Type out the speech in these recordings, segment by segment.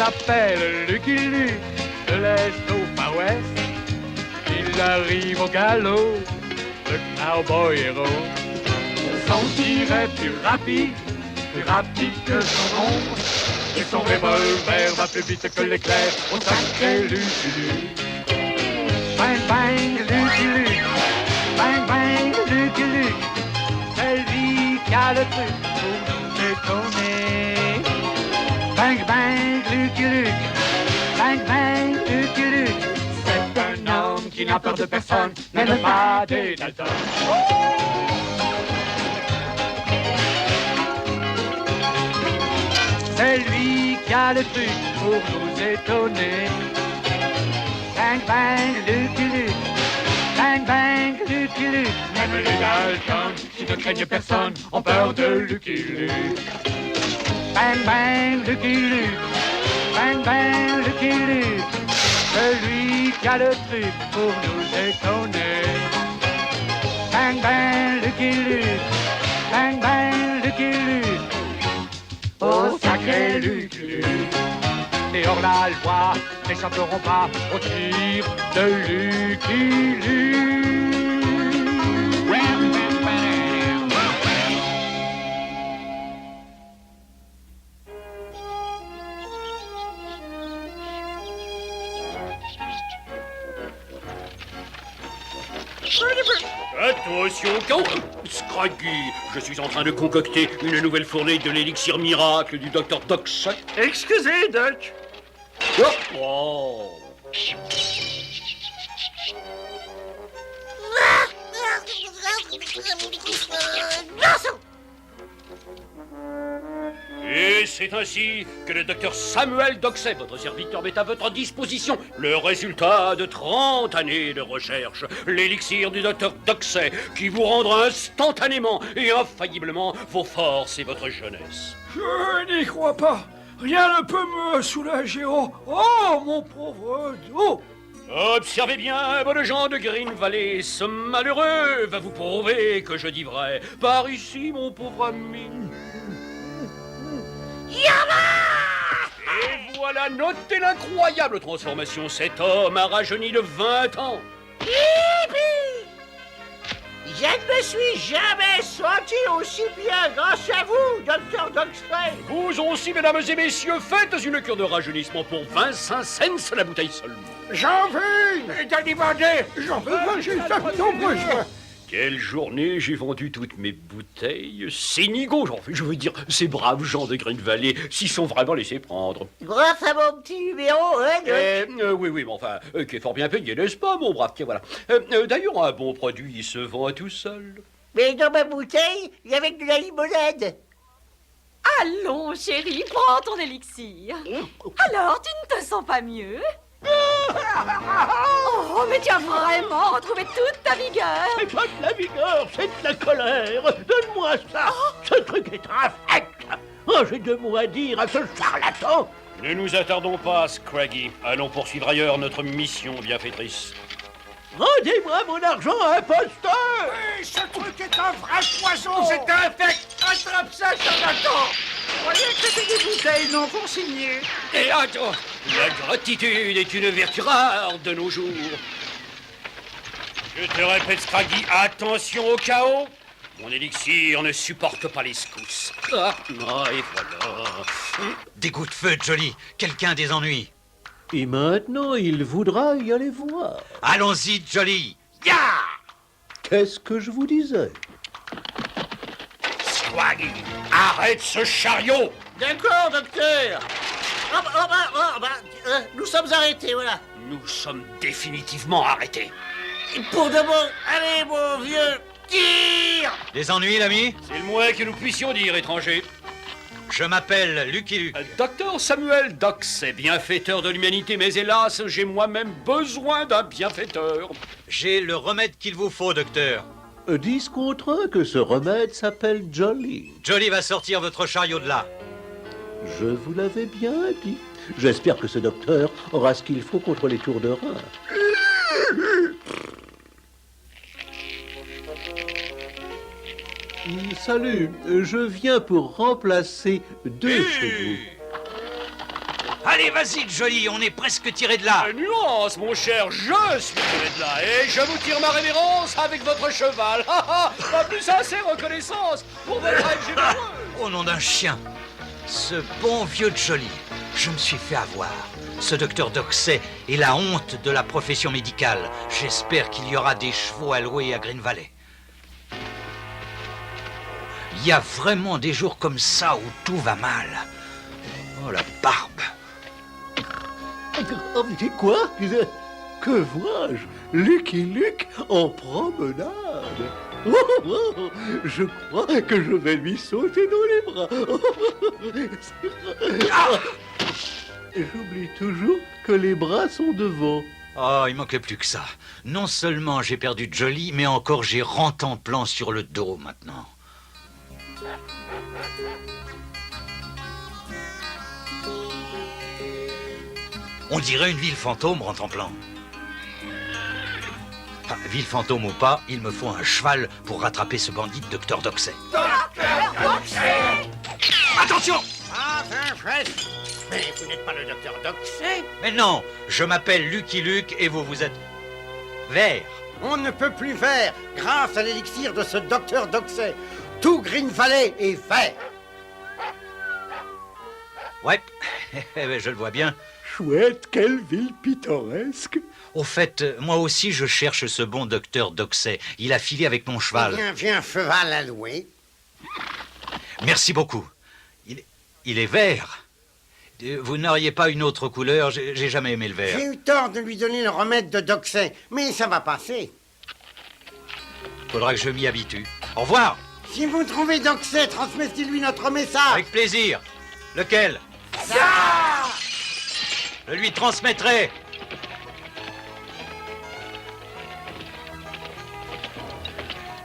s'appelle Lucky Luke, de l'Est au Far West. Il arrive au galop, le cowboy héros. Son tir est plus rapide que son ombre. Et son revolver va plus vite que l'éclair au sacré Lucky Luke. Bang bang Lucky Luke, bang bang Lucky Luke. C'est lui qui a le truc pour nous étonner. Bang bang Lucky Luke, bang bang Lucky Luke. C'est un homme qui n'a peur de personne, même pas des Dalton. C'est lui qui a le truc pour nous étonner. Bang bang Lucky Luke, bang bang Lucky Luke. Même les Dalton qui ne craignent personne ont peur de Lucky Luke. Bang bang Lucky Luke, bang bang Lucky Luke. Celui qui a le truc pour nous étonner. Bang bang Lucky Luke, bang bang Lucky Luke. Oh sacré Lucky Luke. Et hors la loi n'échapperont pas au tir de Lucky Luke. Attention, Scraggy, je suis en train de concocter une nouvelle fournée de l'élixir miracle du Dr. Dox. Excusez, Doc. Oh. Et c'est ainsi que le docteur Samuel Doxey, votre serviteur, met à votre disposition le résultat de 30 années de recherche, l'élixir du docteur Doxey, qui vous rendra instantanément et infailliblement vos forces et votre jeunesse. Je n'y crois pas. Rien ne peut me soulager. Oh, mon pauvre dos. Observez bien, bonnes gens de Green Valley, ce malheureux va vous prouver que je dis vrai. Par ici, mon pauvre ami. Et voilà, notez l'incroyable transformation. Cet homme a rajeuni de 20 ans. Je ne me suis jamais senti aussi bien grâce à vous, Dr. Doxey. Vous aussi, mesdames et messieurs, faites une cure de rajeunissement pour 25 cents la bouteille seulement. J'en veux. T'as demandé. J'en veux pas, j'ai non besoin. Quelle journée j'ai vendu toutes mes bouteilles. C'est nigo, je veux dire, ces braves gens de Green Valley s'y sont vraiment laissés prendre. Grâce à mon petit numéro, hein, Doc. Oui, mais enfin, qui est fort bien payé, n'est-ce pas, mon brave? Tiens, voilà. D'ailleurs, un bon produit, il se vend tout seul. Mais dans ma bouteille, il y avait de la limonade. Allons, chérie, prends ton élixir. Alors, tu ne te sens pas mieux? Oh, mais tu as vraiment retrouvé toute ta vigueur. C'est pas de la vigueur, c'est de la colère. Donne-moi ça. Ce truc est infect. Oh, j'ai deux mots à dire à ce charlatan. Ne nous attardons pas, Scraggy. Allons poursuivre ailleurs notre mission bienfaitrice. Rendez-moi mon argent, imposteur. Oui, ce truc est un vrai poison. C'est infect. Attrape ça, charlatan. Croyez que c'était des bouteilles non consignées. Et attends, la gratitude est une vertu rare de nos jours. Je te répète, Scraggy, attention au chaos. Mon élixir ne supporte pas les secousses. Et voilà. Des coups de feu, Jolly. Quelqu'un des ennuis. Et maintenant, il voudra y aller voir. Allons-y, Jolly. Ya! Qu'est-ce que je vous disais? Scraggy, arrête ce chariot. D'accord, docteur. Nous sommes arrêtés, voilà. Nous sommes définitivement arrêtés. Et pour de bon, allez, mon vieux, tire. Des ennuis, l'ami? C'est le moins que nous puissions dire, étranger. Je m'appelle Lucky Luke. Docteur Samuel Doxey, bienfaiteur de l'humanité, mais hélas, j'ai moi-même besoin d'un bienfaiteur. J'ai le remède qu'il vous faut, docteur. 10 contre 1 que ce remède s'appelle Jolly. Jolly va sortir votre chariot de là. Je vous l'avais bien dit. J'espère que ce docteur aura ce qu'il faut contre les tours de rein. Salut, je viens pour remplacer deux chevaux. Allez, vas-y, Joly, on est presque tiré de là. Nuance, mon cher, je suis tiré de là et je vous tire ma révérence avec votre cheval. Pas plus assez reconnaissance pour votre aide généreuse. Au nom d'un chien. Ce bon vieux Joly, je me suis fait avoir. Ce docteur Doxey est la honte de la profession médicale. J'espère qu'il y aura des chevaux à louer à Green Valley. Il y a vraiment des jours comme ça où tout va mal. Oh, la barbe. Oh, mais quoi? Que vois-je? Lucky Luke en promenade. Oh, oh, je crois que je vais lui sauter dans les bras. J'oublie toujours que les bras sont devant. Oh, il manquait plus que ça. Non seulement j'ai perdu Joly, mais encore j'ai Rantanplan sur le dos maintenant. On dirait une ville fantôme, Rantanplan. Enfin, ville fantôme ou pas, il me faut un cheval pour rattraper ce bandit Docteur Doxey. Attention! Ah, mais vous n'êtes pas le docteur Doxey? Mais non, je m'appelle Lucky Luke et vous êtes... Vert. On ne peut plus vert grâce à l'élixir de ce docteur Doxey. Tout Green Valley est vert. Ouais, je le vois bien. Chouette, quelle ville pittoresque. Au fait, moi aussi je cherche ce bon docteur Doxey. Il a filé avec mon cheval. Viens un cheval à louer. Merci beaucoup. Il est vert. Vous n'auriez pas une autre couleur? J'ai jamais aimé le vert. J'ai eu tort de lui donner le remède de Doxey, mais ça va passer. Faudra que je m'y habitue. Au revoir. Si vous trouvez Doxey, transmettez-lui notre message. Avec plaisir. Lequel? Ça! Je lui transmettrai.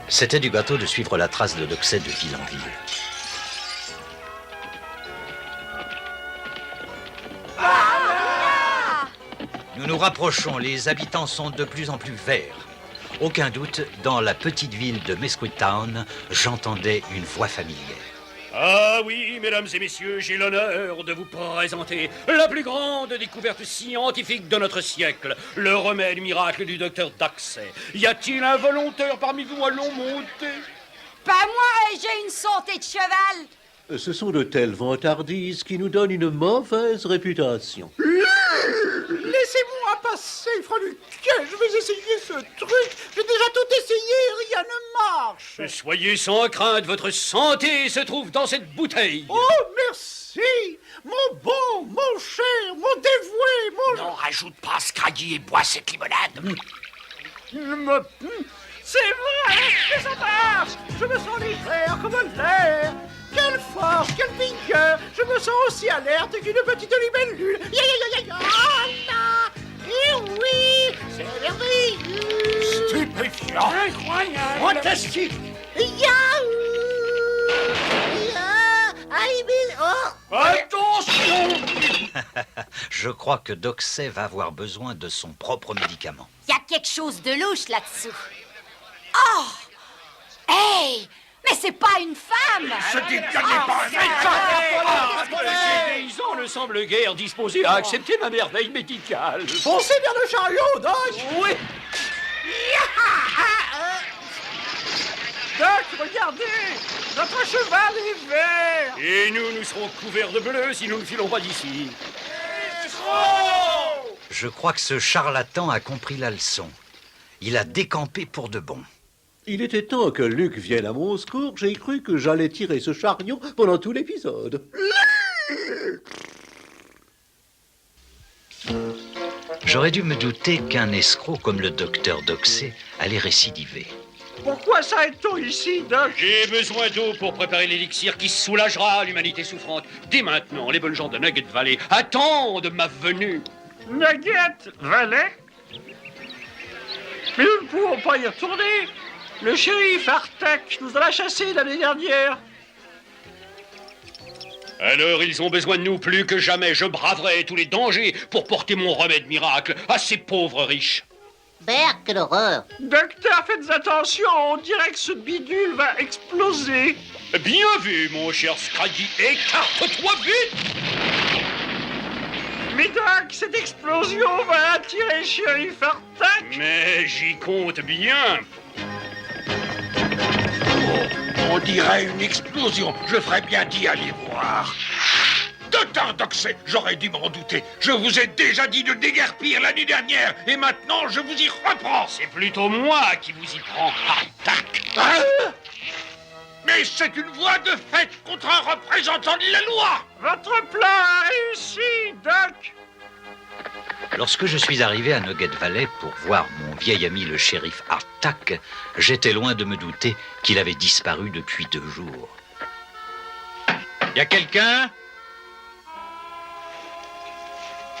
C'était du gâteau de suivre la trace de Doxey de ville en ville. Nous nous rapprochons, les habitants sont de plus en plus verts. Aucun doute, dans la petite ville de Mesquite-Town, j'entendais une voix familière. Ah oui, mesdames et messieurs, j'ai l'honneur de vous présenter la plus grande découverte scientifique de notre siècle, le remède miracle du docteur Doxey. Y a-t-il un volontaire parmi vous? Allons monter. Pas moi, j'ai une santé de cheval. Ce sont de telles vantardises qui nous donnent une mauvaise réputation. Laissez-moi passer, Freluquet, je vais essayer ce truc. J'ai déjà tout essayé, rien ne marche. Soyez sans crainte, votre santé se trouve dans cette bouteille. Oh, merci, mon bon, mon cher, mon dévoué, mon... Non, rajoute pas Scraggy et bois cette limonade. C'est vrai, mais ça marche. Je me sens légère comme l'air. Quelle force, quelle vigueur. Je me sens aussi alerte qu'une petite libellule. Ah là. Et oui, c'est merveilleux. Stupéfiant. Incroyable. Fantastique. Yahoo. Attention. Je crois que Doxey va avoir besoin de son propre médicament. Il y a quelque chose de louche là-dessous. Oh! Hey! Mais c'est pas une femme! Ces paysans ne semblent guère disposés à accepter ma merveille médicale. Foncez vers le chariot, Doc. Oui. Doc, regardez. Notre cheval est vert. Et nous serons couverts de bleu si nous ne filons pas d'ici. Je crois que ce charlatan a compris la leçon. Il a décampé pour de bon. Il était temps que Luke vienne à mon secours. J'ai cru que j'allais tirer ce chariot pendant tout l'épisode. J'aurais dû me douter qu'un escroc comme le docteur Doxey allait récidiver. Pourquoi s'arrête-t-on ici, Doc? J'ai besoin d'eau pour préparer l'élixir qui soulagera l'humanité souffrante. Dès maintenant, les bonnes gens de Nugget Valley attendent ma venue. Nugget Valley? Mais nous ne pouvons pas y retourner. Le shérif Artek nous en a chassés l'année dernière. Alors ils ont besoin de nous plus que jamais. Je braverai tous les dangers pour porter mon remède miracle à ces pauvres riches. Bert, quelle horreur! Docteur, faites attention, on dirait que ce bidule va exploser. Bien vu, mon cher Scraggy. Écarte-toi vite. Mais Doc, cette explosion va attirer Shérif Artak. Mais j'y compte bien. On dirait une explosion. Je ferais bien d'y aller voir. Docteur Doxey, j'aurais dû m'en douter. Je vous ai déjà dit de déguerpir l'année dernière, et maintenant je vous y reprends. C'est plutôt moi qui vous y prends. Attaque. Hein? Mais c'est une voie de fait contre un représentant de la loi. Votre plan a réussi, Doc. Lorsque je suis arrivé à Nugget Valley pour voir mon vieil ami le shérif Artak, j'étais loin de me douter qu'il avait disparu depuis 2 jours. Y a quelqu'un?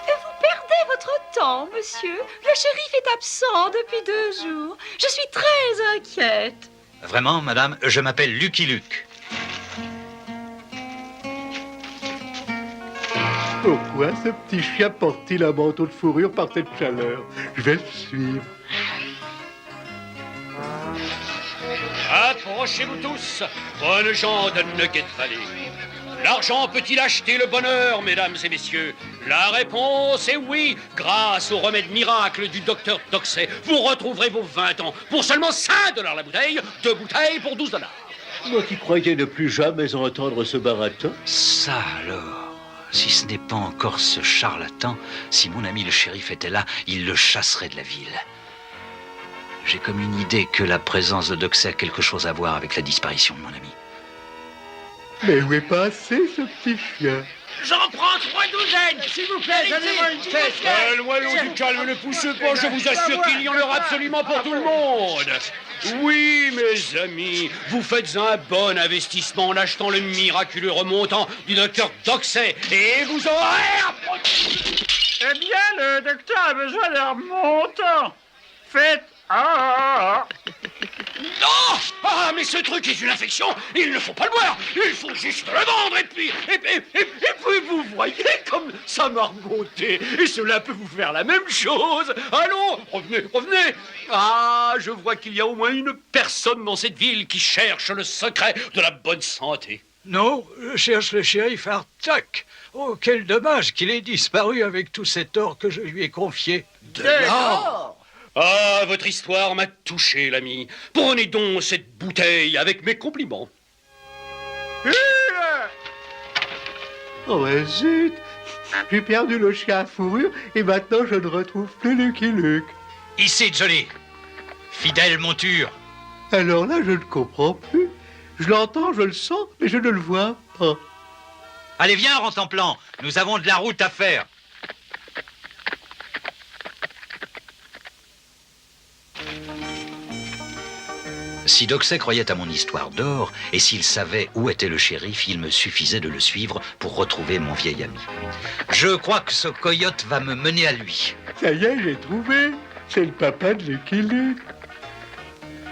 Vous perdez votre temps, monsieur. Le shérif est absent depuis 2 jours. Je suis très inquiète. Vraiment, madame, je m'appelle Lucky Luke. Pourquoi ce petit chien porte-t-il un manteau de fourrure par cette chaleur? Je vais le suivre. Approchez-vous tous, bonnes gens de Nugget Valley. L'argent peut-il acheter le bonheur, mesdames et messieurs? La réponse est oui. Grâce au remède miracle du docteur Doxey, vous retrouverez vos 20 ans pour seulement 5 $ la bouteille, 2 bouteilles pour 12 $. Moi qui croyais ne plus jamais entendre ce baratin. Ça alors, si ce n'est pas encore ce charlatan, si mon ami le shérif était là, il le chasserait de la ville. J'ai comme une idée que la présence de Doxey a quelque chose à voir avec la disparition de mon ami. Mais où est passé ce petit chien? J'en prends 3 douzaines, s'il vous plaît, donnez-moi une caisse. Loyau du calme, ne poussez pas, je vous assure qu'il y en aura absolument pour tout le monde. Oui, mes amis, vous faites un bon investissement en achetant le miraculeux remontant du docteur Doxey et vous aurez... Eh bien, le docteur a besoin d'un remontant. Faites... Non! Ah, mais ce truc est une infection, il ne faut pas le boire, il faut juste le vendre, et puis vous voyez comme ça m'a remonté, et cela peut vous faire la même chose. Allons, revenez. Ah, je vois qu'il y a au moins une personne dans cette ville qui cherche le secret de la bonne santé. Non, je cherche le shérif Artak. Oh, quel dommage qu'il ait disparu avec tout cet or que je lui ai confié. De l'or! Ah, votre histoire m'a touché, l'ami. Prenez donc cette bouteille avec mes compliments. Oh, ouais, zut! J'ai perdu le chien à fourrure et maintenant je ne retrouve plus Lucky Luke. Ici, Johnny. Fidèle monture. Alors là, je ne comprends plus. Je l'entends, je le sens, mais je ne le vois pas. Allez, viens, rentre en plan. Nous avons de la route à faire. Si Doxey croyait à mon histoire d'or, et s'il savait où était le shérif, il me suffisait de le suivre pour retrouver mon vieil ami. Je crois que ce coyote va me mener à lui. Ça y est, j'ai trouvé. C'est le papa de Lucky Luke.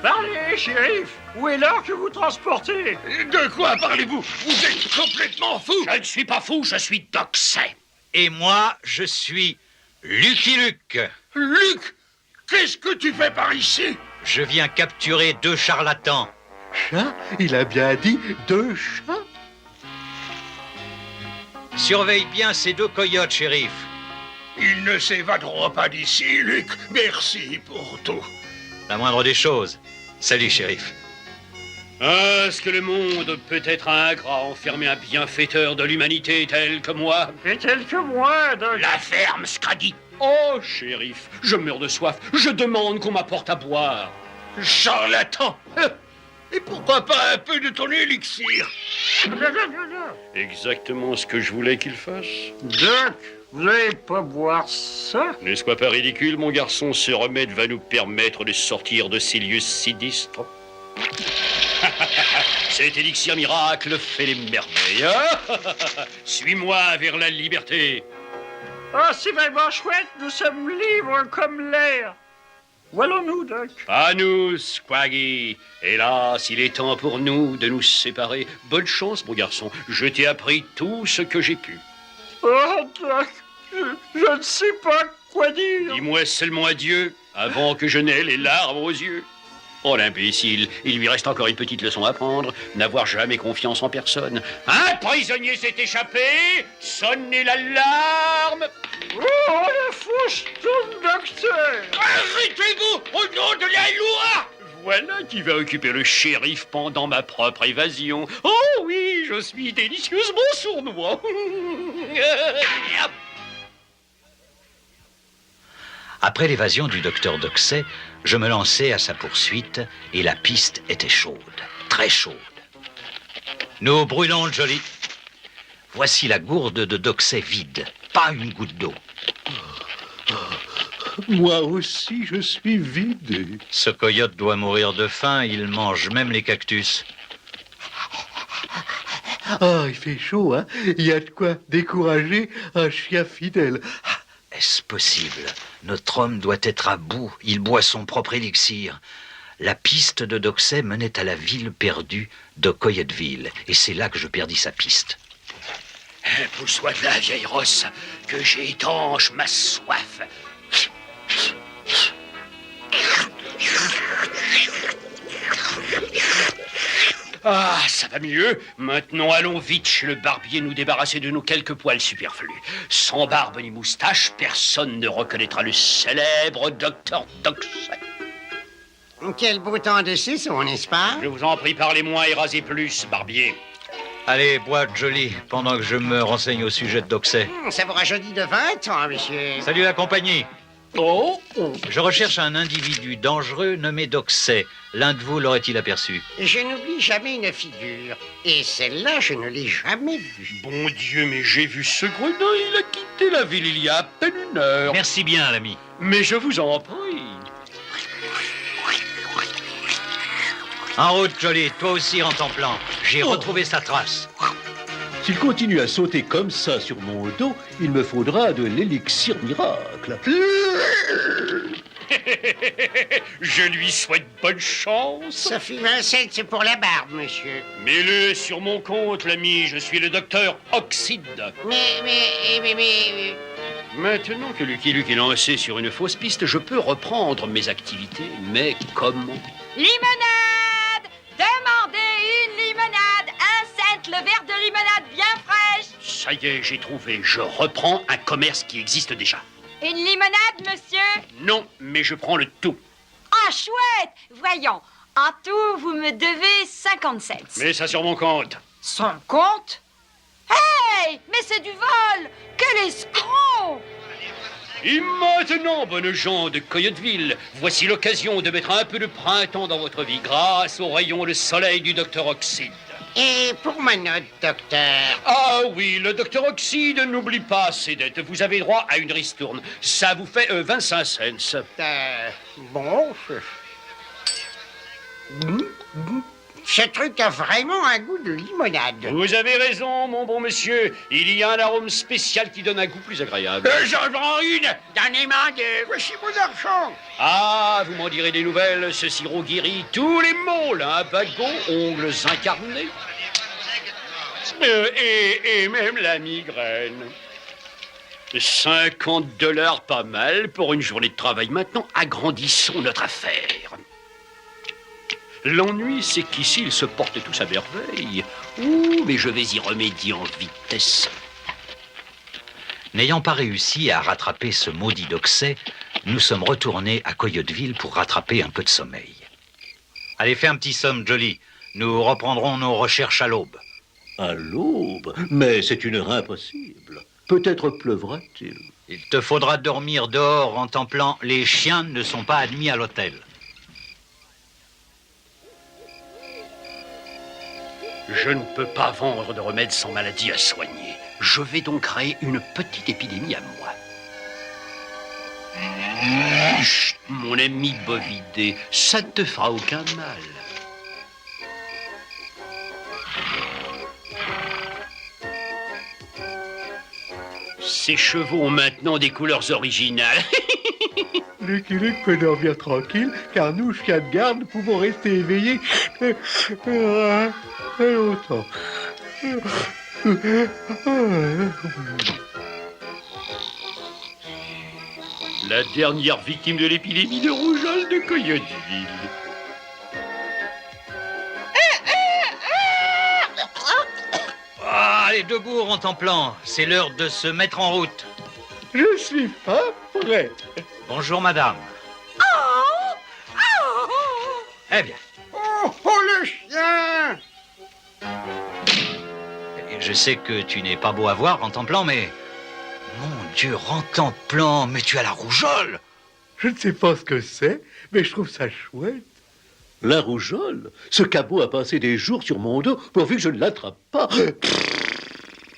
Parlez, shérif. Où est l'or que vous transportez? De quoi parlez-vous? Vous êtes complètement fou. Je ne suis pas fou, je suis Doxey. Et moi, je suis Lucky Luke. Luc, qu'est-ce que tu fais par ici? Je viens capturer 2 charlatans. Chat? Il a bien dit 2 chats? Surveille bien ces 2 coyotes, shérif. Ils ne s'évaderont pas d'ici, Luc. Merci pour tout. La moindre des choses. Salut, shérif. Ah, est-ce que le monde peut être ingrat, enfermer un bienfaiteur de l'humanité tel que moi? Et tel que moi, Doc. La ferme, Scraggy. Oh, shérif, je meurs de soif. Je demande qu'on m'apporte à boire. Charlatan. Et pourquoi pas un peu de ton élixir? Exactement ce que je voulais qu'il fasse. Doc, vous n'allez pas boire ça? Ne sois pas ridicule, mon garçon. Ce remède va nous permettre de sortir de ces lieux sinistres. Cet élixir miracle fait des merveilles. Suis-moi vers la liberté. Ah, c'est vraiment chouette, nous sommes libres comme l'air. Où allons-nous, Doc? À nous, Scraggy. Hélas, il est temps pour nous de nous séparer. Bonne chance, mon garçon. Je t'ai appris tout ce que j'ai pu. Oh, Doc, je ne sais pas quoi dire. Dis-moi seulement adieu avant que je n'aie les larmes aux yeux. Oh l'imbécile, il lui reste encore une petite leçon à prendre, n'avoir jamais confiance en personne. Un prisonnier s'est échappé, sonnez l'alarme. Oh, le fouche-tout, docteur! Arrêtez-vous au nom de la loi! Voilà qui va occuper le shérif pendant ma propre évasion. Oh oui, je suis délicieusement sournois. Après l'évasion du docteur Doxey, je me lançai à sa poursuite et la piste était chaude, très chaude. Nous brûlons, Jolie. Voici la gourde de Doxey vide, pas une goutte d'eau. Moi aussi, je suis vidé. Ce coyote doit mourir de faim, il mange même les cactus. Ah, il fait chaud, hein? Il y a de quoi décourager un chien fidèle. Est-ce possible? Notre homme doit être à bout. Il boit son propre élixir. La piste de Doxey menait à la ville perdue de Coyotteville. Et c'est là que je perdis sa piste. Pousse-toi de là, vieille rosse, que j'étanche ma soif. Ah, ça va mieux. Maintenant, allons vite chez le barbier nous débarrasser de nos quelques poils superflus. Sans barbe ni moustache, personne ne reconnaîtra le célèbre docteur Doxey. Quel beau temps de saison, n'est-ce pas? Je vous en prie, parlez moins et rasez plus, barbier. Allez, bois, Jolie, pendant que je me renseigne au sujet de Doxey. Ça vous rajeunit de 20 ans, monsieur. Salut la compagnie. Oh, Je recherche un individu dangereux nommé Doxey. L'un de vous l'aurait-il aperçu? Je n'oublie jamais une figure. Et celle-là, je ne l'ai jamais vue. Bon Dieu, mais j'ai vu ce gredin, il a quitté la ville il y a à peine une heure. Merci bien, l'ami. Mais je vous en prie. En route, Jolie, toi aussi en ton plan. J'ai retrouvé sa trace. S'il continue à sauter comme ça sur mon dos, il me faudra de l'élixir miracle. Je lui souhaite bonne chance. Sophie Vincent, c'est pour la barbe, monsieur. Mets-le sur mon compte, l'ami. Je suis le docteur Oxide. Mais... Maintenant que Lucky Luke est lancé sur une fausse piste, je peux reprendre mes activités. Mais comment? Limonade! Demandez une limonade! Un le verre de limonade bien fraîche! Ça y est, j'ai trouvé. Je reprends un commerce qui existe déjà. Une limonade, monsieur? Non, mais je prends le tout. Ah, chouette! Voyons, en tout, vous me devez 50 cents. Mets ça sur mon compte. Son compte? Hey! Mais c'est du vol! Quel escroc! Et maintenant, bonnes gens de Coyotteville, voici l'occasion de mettre un peu de printemps dans votre vie grâce aux rayons de soleil du docteur Oxide. Et pour ma note, docteur? Ah oui, le docteur Oxide n'oublie pas ses dettes. Vous avez droit à une ristourne. Ça vous fait 25 cents. Bon... Ce truc a vraiment un goût de limonade. Vous avez raison, mon bon monsieur. Il y a un arôme spécial qui donne un goût plus agréable. J'en prends une. Donnez-moi deux. Voici mon argent. Ah, vous m'en direz des nouvelles. Ce sirop guérit tous les maux, lumbago, ongles incarnés. Et même la migraine. 50 $, pas mal pour une journée de travail. Maintenant, agrandissons notre affaire. L'ennui, c'est qu'ici, ils se portent tous à merveille. Ouh, mais je vais y remédier en vitesse. N'ayant pas réussi à rattraper ce maudit Doxey, nous sommes retournés à Coyotteville pour rattraper un peu de sommeil. Allez, fais un petit somme, Jolie. Nous reprendrons nos recherches à l'aube. À l'aube? Mais c'est une heure impossible. Peut-être pleuvra-t-il. Il te faudra dormir dehors en templant. Les chiens ne sont pas admis à l'hôtel. Je ne peux pas vendre de remèdes sans maladie à soigner. Je vais donc créer une petite épidémie à moi. Chut, mon ami bovidé, ça ne te fera aucun mal. Ces chevaux ont maintenant des couleurs originales. Lucky Luke peut dormir tranquille, car nous, chiens de garde, pouvons rester éveillés longtemps. La dernière victime de l'épidémie de rougeole de Coyotteville. Allez, debout, Rontemplan. C'est l'heure de se mettre en route. Je suis pas prêt. Bonjour, madame. Eh bien. Oh, le chien! Je sais que tu n'es pas beau à voir, Rontemplan, mais... Mon Dieu, Rontemplan, mais tu as la rougeole! Je ne sais pas ce que c'est, mais je trouve ça chouette. La rougeole? Ce cabot a passé des jours sur mon dos pourvu que je ne l'attrape pas.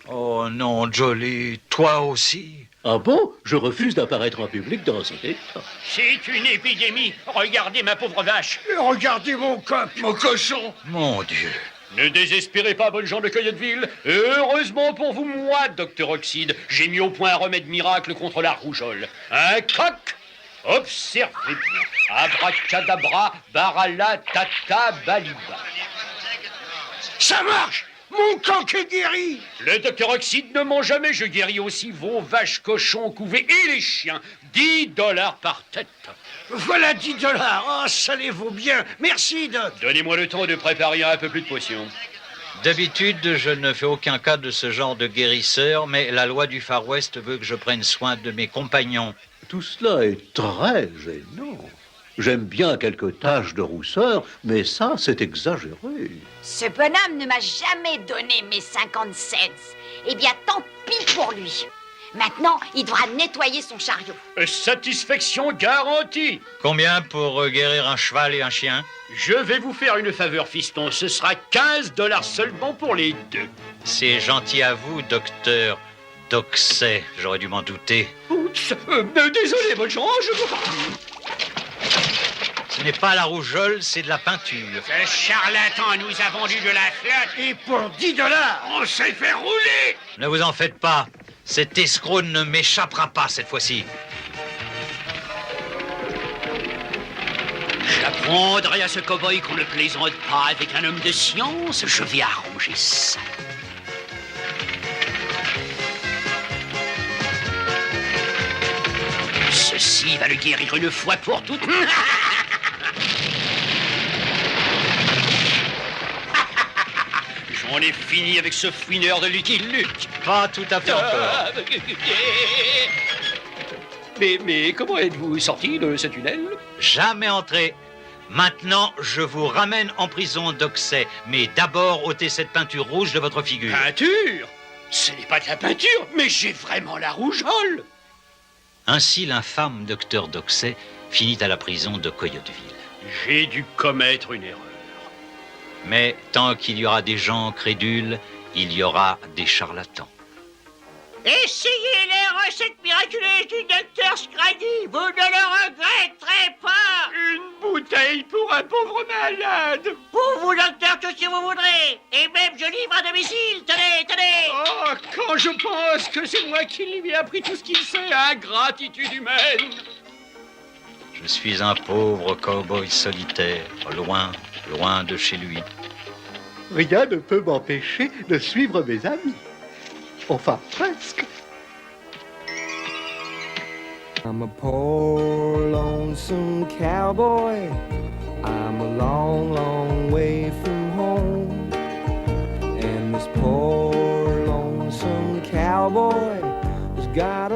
Oh non, Jolly, toi aussi? Ah bon? Je refuse d'apparaître en public dans cet état. C'est une épidémie. Regardez ma pauvre vache. Et regardez mon coq, mon cochon! Mon Dieu. Ne désespérez pas, bonnes gens de Coyotteville. Heureusement pour vous, moi, docteur Oxyde, j'ai mis au point un remède miracle contre la rougeole. Un coq. Observez bien. Abracadabra, barala, tata, baliba. Ça marche! Mon coq est guéri! Le docteur Oxyde ne ment jamais. Je guéris aussi vos vaches, cochons, couvées et les chiens. 10 $ par tête. Voilà 10 $. Oh, ça les vaut bien. Merci, Doc. Donnez-moi le temps de préparer un peu plus de potions. D'habitude, je ne fais aucun cas de ce genre de guérisseur, mais la loi du Far West veut que je prenne soin de mes compagnons. Tout cela est très gênant. J'aime bien quelques taches de rousseur, mais ça, c'est exagéré. Ce bonhomme ne m'a jamais donné mes 50 cents. Eh bien, tant pis pour lui. Maintenant, il devra nettoyer son chariot. Satisfaction garantie. Combien pour guérir un cheval et un chien? Je vais vous faire une faveur, fiston. Ce sera 15 $ seulement pour les deux. C'est gentil à vous, docteur Doxey. J'aurais dû m'en douter. Oups, désolé, bonne gens, je vous... Ce n'est pas la rougeole, c'est de la peinture. Ce charlatan nous a vendu de la flotte. Et pour 10 $, On s'est fait rouler! Ne vous en faites pas. Cet escroc ne m'échappera pas cette fois-ci. J'apprendrai à ce cow-boy qu'on ne plaisante pas avec un homme de science. Je vais arranger ça. Ceci va le guérir une fois pour toutes. J'en ai fini avec ce fouineur de Lucky Luke. Pas tout à fait encore. Mais comment êtes-vous sorti de ce tunnel? Jamais entré. Maintenant, je vous ramène en prison, Doxey. Mais d'abord, ôtez cette peinture rouge de votre figure. Peinture? Ce n'est pas de la peinture, mais j'ai vraiment la rougeole. Ainsi, l'infâme docteur Doxey finit à la prison de Coyotteville. J'ai dû commettre une erreur. Mais tant qu'il y aura des gens crédules, il y aura des charlatans. Essayez les recettes miraculeuses du docteur Scraggy. Vous ne le regretterez pas. Une bouteille pour un pauvre malade. Pour vous, docteur, tout ce que vous voudrez. Et même je livre à domicile. Tenez, tenez. Oh, quand je pense que c'est moi qui lui ai appris tout ce qu'il sait, ingratitude humaine. Je suis un pauvre cow-boy solitaire, loin, loin de chez lui. Rien ne peut m'empêcher de suivre mes amis. Enfin, presque. I'm a poor, lonesome cowboy. I'm a long, long way from home. And this poor, lonesome cowboy has got a